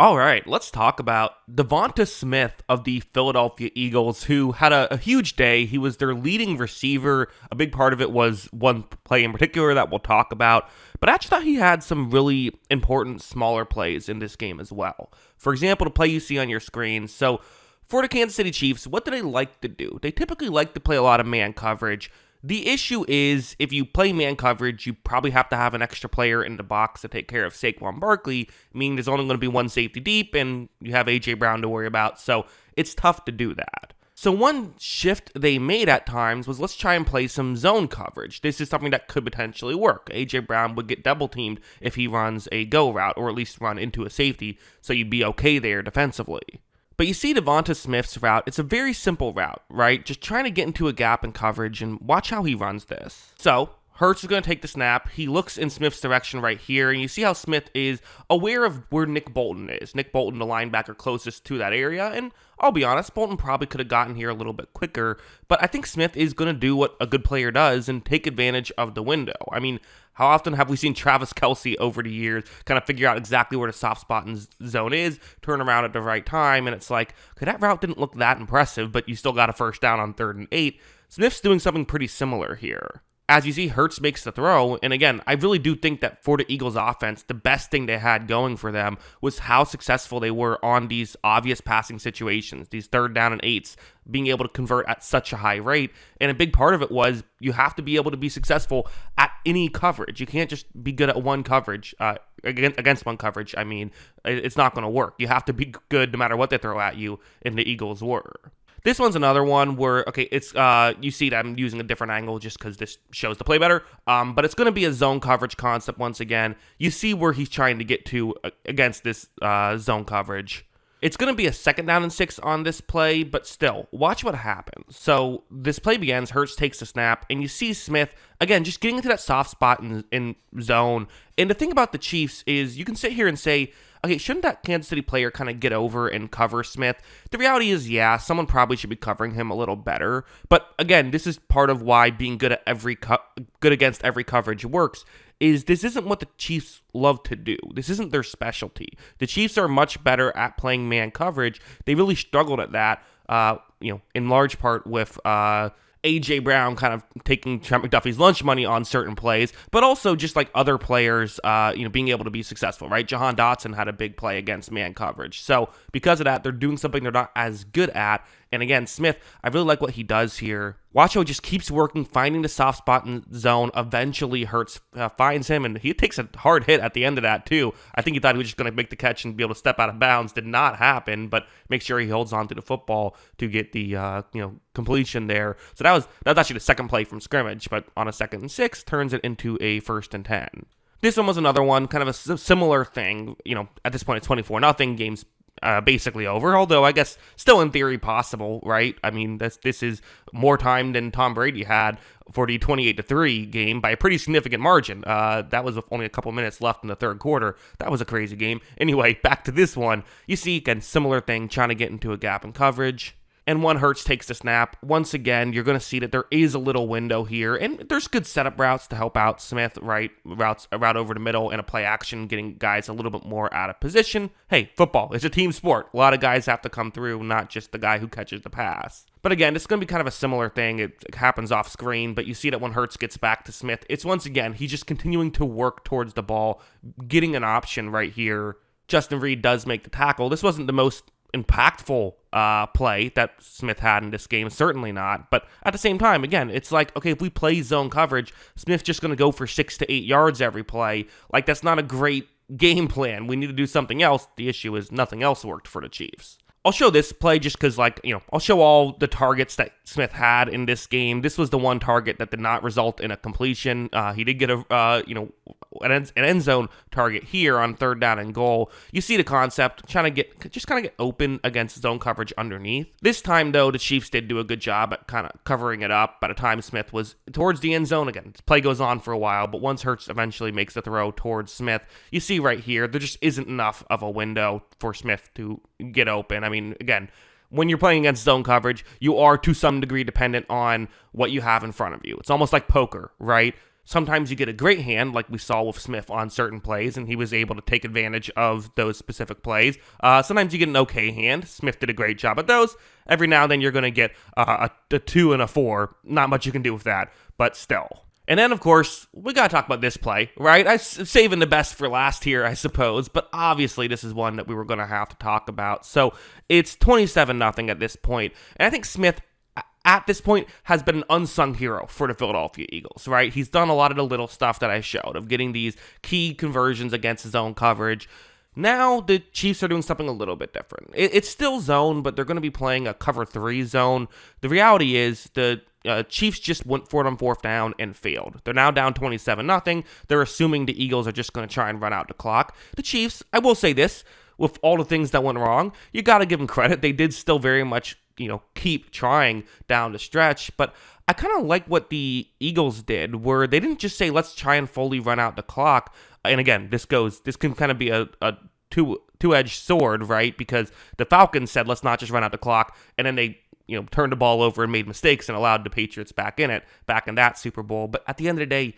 All right, let's talk about DeVonta Smith of the Philadelphia Eagles, who had a huge day. He was their leading receiver. A big part of it was one play in particular that we'll talk about. But I actually thought he had some really important smaller plays in this game as well. For example, the play you see on your screen. So for the Kansas City Chiefs, what do they like to do? They typically like to play a lot of man coverage. The issue is, if you play man coverage, you probably have to have an extra player in the box to take care of Saquon Barkley, meaning there's only going to be one safety deep, and you have A.J. Brown to worry about, so it's tough to do that. So one shift they made at times was, let's try and play some zone coverage. This is something that could potentially work. A.J. Brown would get double-teamed if he runs a go route, or at least run into a safety, so you'd be okay there defensively. But you see DeVonta Smith's route, it's a very simple route, right? Just trying to get into a gap in coverage, and watch how he runs this. So Hurts is going to take the snap. He looks in Smith's direction right here, and you see how Smith is aware of where Nick Bolton is. Nick Bolton, the linebacker closest to that area, and I'll be honest, Bolton probably could have gotten here a little bit quicker, but I think Smith is going to do what a good player does and take advantage of the window. I mean, how often have we seen Travis Kelce over the years kind of figure out exactly where the soft spot in zone is, turn around at the right time, and it's like, okay, that route didn't look that impressive, but you still got a first down on 3rd and 8. Smith's doing something pretty similar here. As you see, Hurts makes the throw, and again, I really do think that for the Eagles offense, the best thing they had going for them was how successful they were on these obvious passing situations, these 3rd down and 8s, being able to convert at such a high rate, and a big part of it was you have to be able to be successful at any coverage. You can't just be good at one coverage, against one coverage, I mean, it's not going to work. You have to be good no matter what they throw at you, and the Eagles were. This one's another one where, okay, it's you see that I'm using a different angle just because this shows the play better, but it's going to be a zone coverage concept once again. You see where he's trying to get to against this zone coverage. It's going to be a 2nd down and 6 on this play, but still, watch what happens. So this play begins, Hurts takes the snap, and you see Smith, again, just getting into that soft spot in zone. And the thing about the Chiefs is you can sit here and say, okay, shouldn't that Kansas City player kind of get over and cover Smith? The reality is, yeah, someone probably should be covering him a little better. But again, this is part of why being good at good against every coverage works. Is this isn't what the Chiefs love to do. This isn't their specialty. The Chiefs are much better at playing man coverage. They really struggled at that, in large part with A.J. Brown kind of taking Trent McDuffie's lunch money on certain plays, but also just like other players, being able to be successful, right? Jahan Dotson had a big play against man coverage. So because of that, they're doing something they're not as good at. And again, Smith, I really like what he does here. Watch how he just keeps working, finding the soft spot in zone. Eventually, Hurts finds him, and he takes a hard hit at the end of that, too. I think he thought he was just going to make the catch and be able to step out of bounds. Did not happen, but make sure he holds on to the football to get the completion there. So that was actually the second play from scrimmage, but on a 2nd and 6, turns it into a 1st and 10. This one was another one, kind of a similar thing. At this point, it's 24-0. Game's basically over, although I guess still in theory possible, right? I mean, this is more time than Tom Brady had for the 28-3 game by a pretty significant margin. That was with only a couple minutes left in the 3rd quarter. That was a crazy game. Anyway, back to this one. You see, again, similar thing, trying to get into a gap in coverage. And when Hurts takes the snap, once again, you're going to see that there is a little window here, and there's good setup routes to help out Smith, right? A route over the middle and a play action, getting guys a little bit more out of position. Hey, football, it's a team sport. A lot of guys have to come through, not just the guy who catches the pass. But again, it's going to be kind of a similar thing. It happens off screen, but you see that when Hurts gets back to Smith, it's once again, he's just continuing to work towards the ball, getting an option right here. Justin Reed does make the tackle. This wasn't the most impactful play that Smith had in this game, certainly not, but at the same time, again, it's like, okay, if we play zone coverage, Smith's just going to go for 6 to 8 yards every play. Like, that's not a great game plan. We need to do something else. The issue is nothing else worked for the Chiefs. I'll show this play just because, I'll show all the targets that Smith had in this game. This was the one target that did not result in a completion. He did get an end zone target here on 3rd down and goal. You see the concept, trying to get open against zone coverage underneath. This time, though, the Chiefs did do a good job at kind of covering it up by the time Smith was towards the end zone. Again, this play goes on for a while, but once Hurts eventually makes the throw towards Smith, you see right here, there just isn't enough of a window for Smith to get open. I mean, again, when you're playing against zone coverage, you are to some degree dependent on what you have in front of you. It's almost like poker, right? Sometimes you get a great hand, like we saw with Smith on certain plays, and he was able to take advantage of those specific plays. Sometimes you get an okay hand. Smith did a great job at those. Every now and then you're going to get a 2 and a 4. Not much you can do with that, but still. And then, of course, we got to talk about this play, right? I'm saving the best for last here, I suppose, but obviously this is one that we were going to have to talk about. So it's 27-0 at this point, and I think Smith, at this point, has been an unsung hero for the Philadelphia Eagles, right? He's done a lot of the little stuff that I showed of getting these key conversions against his own coverage. Now the Chiefs are doing something a little bit different. It's still zone, but they're going to be playing a cover 3 zone. The reality is the Chiefs just went for it on 4th down and failed. They're now down 27-0. They're assuming the Eagles are just going to try and run out the clock. The Chiefs, I will say this, with all the things that went wrong, you got to give them credit. They did still very much, keep trying down the stretch, but I kind of like what the Eagles did, where they didn't just say, let's try and fully run out the clock. And again, this can kind of be a two-edged sword, right? Because the Falcons said, let's not just run out the clock, and then they turned the ball over and made mistakes and allowed the Patriots back in that Super Bowl. But at the end of the day,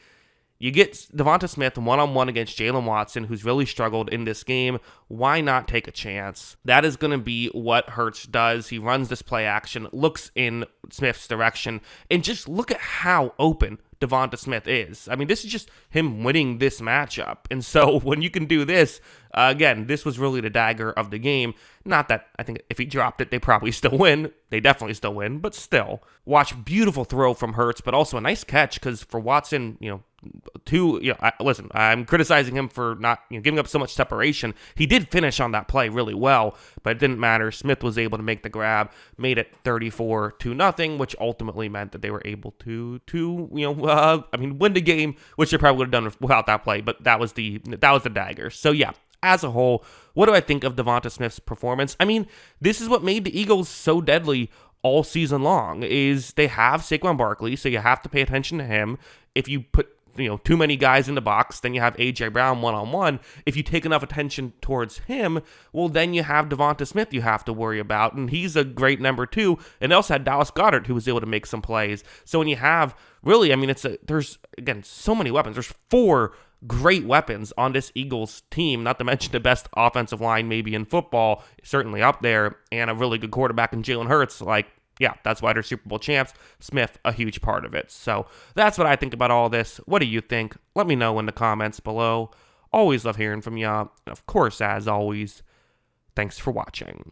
you get DeVonta Smith one-on-one against Jalen Watson, who's really struggled in this game. Why not take a chance? That is going to be what Hurts does. He runs this play action, looks in Smith's direction, and just look at how open DeVonta Smith is. I mean, this is just him winning this matchup. And so when you can do this, again, this was really the dagger of the game. Not that I think if he dropped it, they probably still win. They definitely still win, but still. Watch, beautiful throw from Hurts, but also a nice catch, because for Watson, listen, I'm criticizing him for not giving up so much separation. He did finish on that play really well, but it didn't matter. Smith was able to make the grab, made it 34-0, which ultimately meant that they were able to win the game, which they probably would have done without that play. But that was the dagger. So yeah, as a whole, what do I think of DeVonta Smith's performance? I mean, this is what made the Eagles so deadly all season long. Is they have Saquon Barkley, so you have to pay attention to him. If you put too many guys in the box, then you have A.J. Brown one-on-one. If you take enough attention towards him, well, then you have DeVonta Smith you have to worry about, and he's a great number 2. And they also had Dallas Goedert, who was able to make some plays. So when you have, really, I mean, there's, again, so many weapons. There's 4 great weapons on this Eagles team, not to mention the best offensive line maybe in football, certainly up there, and a really good quarterback in Jalen Hurts. Yeah, that's why they're Super Bowl champs. Smith, a huge part of it. So that's what I think about all this. What do you think? Let me know in the comments below. Always love hearing from you. And of course, as always, thanks for watching.